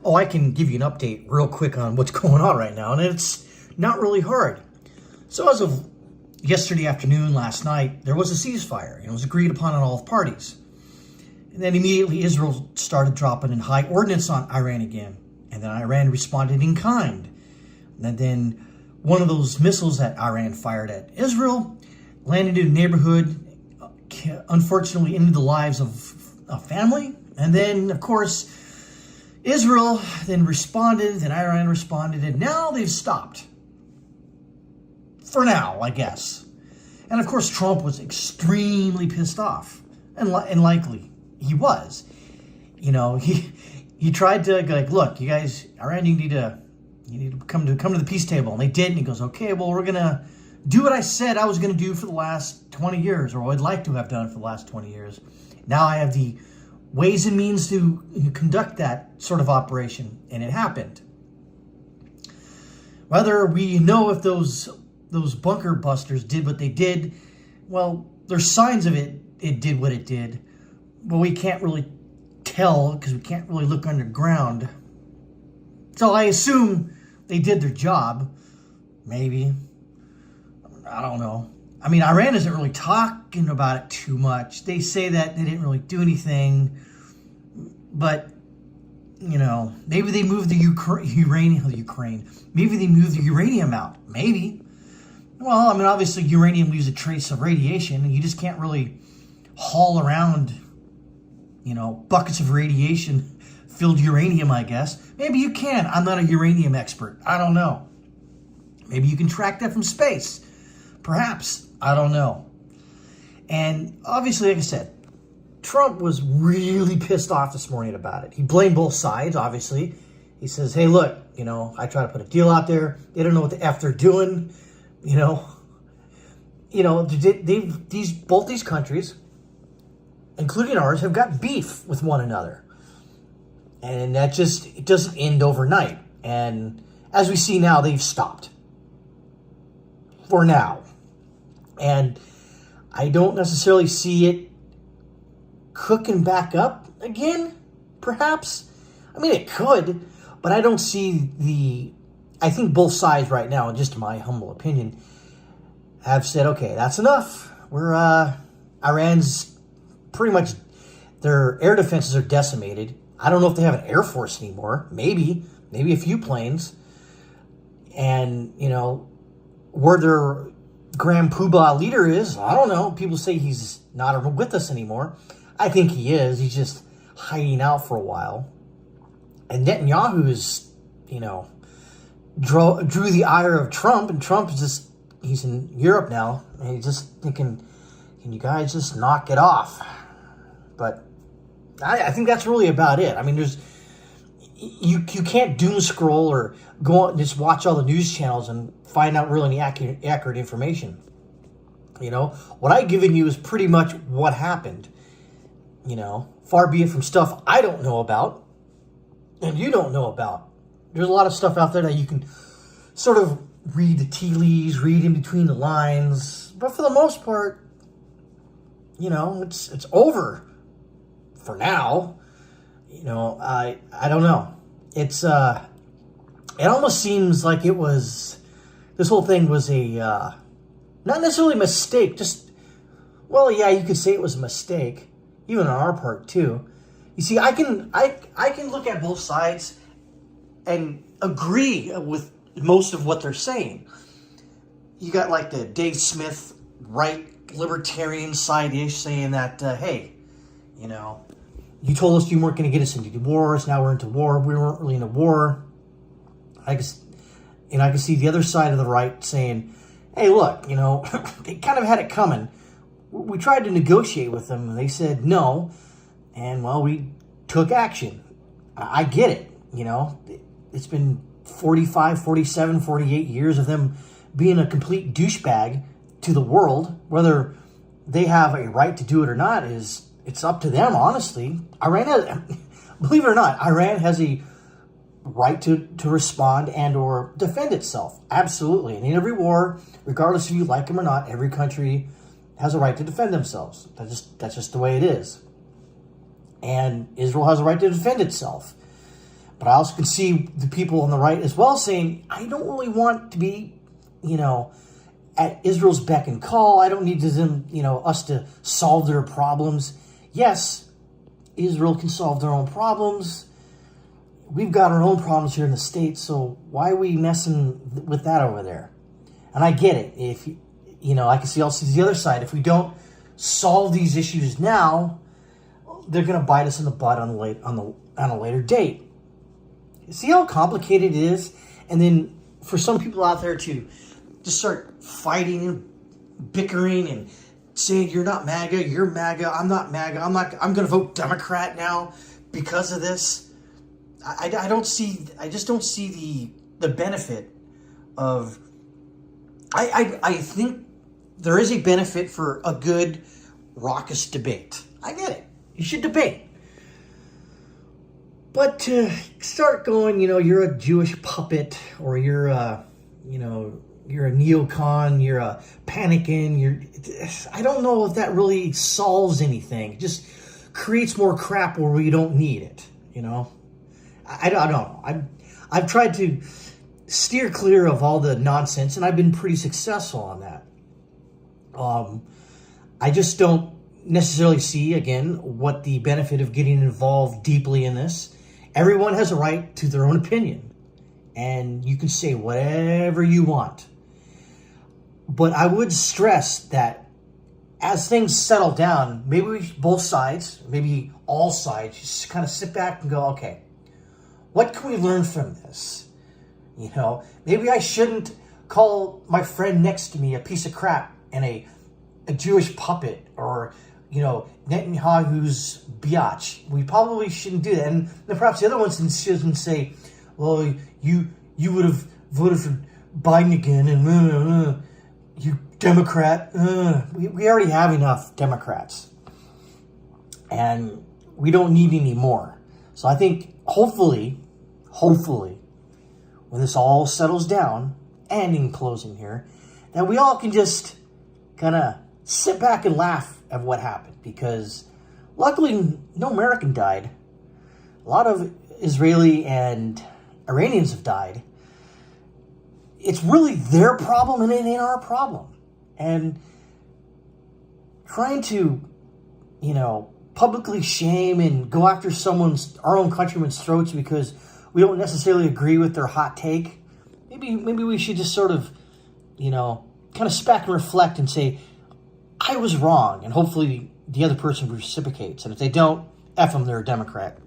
Oh, I can give you an update real quick on what's going on right now, and it's not really hard. So as of yesterday afternoon, last night, there was a ceasefire, and it was agreed upon on all parties. And then immediately Israel started dropping in high ordnance on Iran again, and then Iran responded in kind. And then one of those missiles that Iran fired at Israel landed in a neighborhood, unfortunately ended the lives of a family. And then, of course, Israel then responded, and Iran responded, and now they've stopped. For now, I guess. And of course, Trump was extremely pissed off, and likely he was. You know, he tried to go like, look, you guys, Iran, you need to come to the peace table, and they did. And he goes, okay, well, we're gonna do what I said I was gonna do for the last 20 years, or what I'd like to have done for the last 20 years. Now I have the ways and means to conduct that sort of operation, and it happened. Whether we know if those bunker busters did what they did, well, there's signs of it did what it did, but we can't really tell because we can't really look underground. So I assume they did their job, maybe. I don't know. I mean, Iran isn't really talking about it too much. They say that they didn't really do anything, but, you know, maybe they moved the Ukraine. Maybe they moved the uranium out. Maybe. Well, I mean, obviously uranium leaves a trace of radiation, and you just can't really haul around, you know, buckets of radiation-filled uranium, I guess. Maybe you can. I'm not a uranium expert. I don't know. Maybe you can track that from space. Perhaps. I don't know. And obviously, like I said, Trump was really pissed off this morning about it. He blamed both sides, obviously. He says, hey, look, you know, I try to put a deal out there. They don't know what the F they're doing. You know, both these countries, including ours, have got beef with one another. And it doesn't end overnight. And as we see now, they've stopped. For now. And I don't necessarily see it cooking back up again, perhaps. I mean, it could, but I don't see I think both sides right now, just in my humble opinion, have said, okay, that's enough. Iran's pretty much, their air defenses are decimated. I don't know if they have an air force anymore. Maybe a few planes. And, you know, where their Grand Poobah leader is, I don't know. People say he's not with us anymore. I think he is. He's just hiding out for a while. And Netanyahu is, you know, drew the ire of Trump, and Trump is just, he's in Europe now, and he's just thinking, can you guys just knock it off? But I think that's really about it. I mean, you can't doom scroll or go out and just watch all the news channels and find out really any accurate information. You know, what I've given you is pretty much what happened. You know, far be it from stuff I don't know about and you don't know about. There's a lot of stuff out there that you can sort of read the tea leaves, read in between the lines. But for the most part, you know, it's over for now. You know, I don't know. It almost seems like this whole thing was not necessarily a mistake, well, yeah, you could say it was a mistake, even on our part too. You see, I can look at both sides and agree with most of what they're saying. You got like the Dave Smith right libertarian side-ish saying that, hey, you know, you told us you weren't going to get us into wars. Now we're into war. We weren't really in a war. I can see the other side of the right saying, hey, look, you know, they kind of had it coming. We tried to negotiate with them, and they said no. And, well, we took action. I get it. You know, it's been 45, 47, 48 years of them being a complete douchebag to the world. Whether they have a right to do it or not it's up to them, honestly. Believe it or not, Iran has a right to respond and or defend itself. Absolutely. And in every war, regardless if you like them or not, every country has a right to defend themselves. That's just the way it is. And Israel has a right to defend itself. But But I also can see the people on the right as well saying, I don't really want to be, at Israel's beck and call. I don't need them, us to solve their problems. Yes, Israel can solve their own problems. We've got our own problems here in the States, so why are we messing with that over there? And I get it. If I can see also the other side. If we don't solve these issues now, they're going to bite us in the butt on a later date. See how complicated it is? And then for some people out there to just start fighting and bickering and saying, you're not MAGA, you're MAGA, I'm not MAGA, I'm going to vote Democrat now because of this. I just don't see the benefit of, I think there is a benefit for a good raucous debate. I get it. You should debate. But to start going, you're a Jewish puppet, or you're a neocon, you're a panicking, I don't know if that really solves anything. It just creates more crap where we don't need it, I don't know. I've tried to steer clear of all the nonsense, and I've been pretty successful on that. I just don't necessarily see, again, what the benefit of getting involved deeply in this. Everyone has a right to their own opinion, and you can say whatever you want. But I would stress that as things settle down, maybe both sides, maybe all sides, just kind of sit back and go, okay, what can we learn from this? Maybe I shouldn't call my friend next to me a piece of crap and a Jewish puppet, or Netanyahu's biatch. We probably shouldn't do that. And then perhaps the other ones shouldn't say, well, you would have voted for Biden again, and you Democrat. We already have enough Democrats, and we don't need any more. So I think hopefully, when this all settles down, and in closing here, that we all can just kind of sit back and laugh at what happened, because luckily no American died. A lot of Israeli and Iranians have died. It's really their problem and it ain't our problem. And trying to, publicly shame and go after our own countrymen's throats because we don't necessarily agree with their hot take, maybe we should just sort of, kind of sit back and reflect and say, I was wrong, and hopefully the other person reciprocates. And if they don't, F them, they're a Democrat.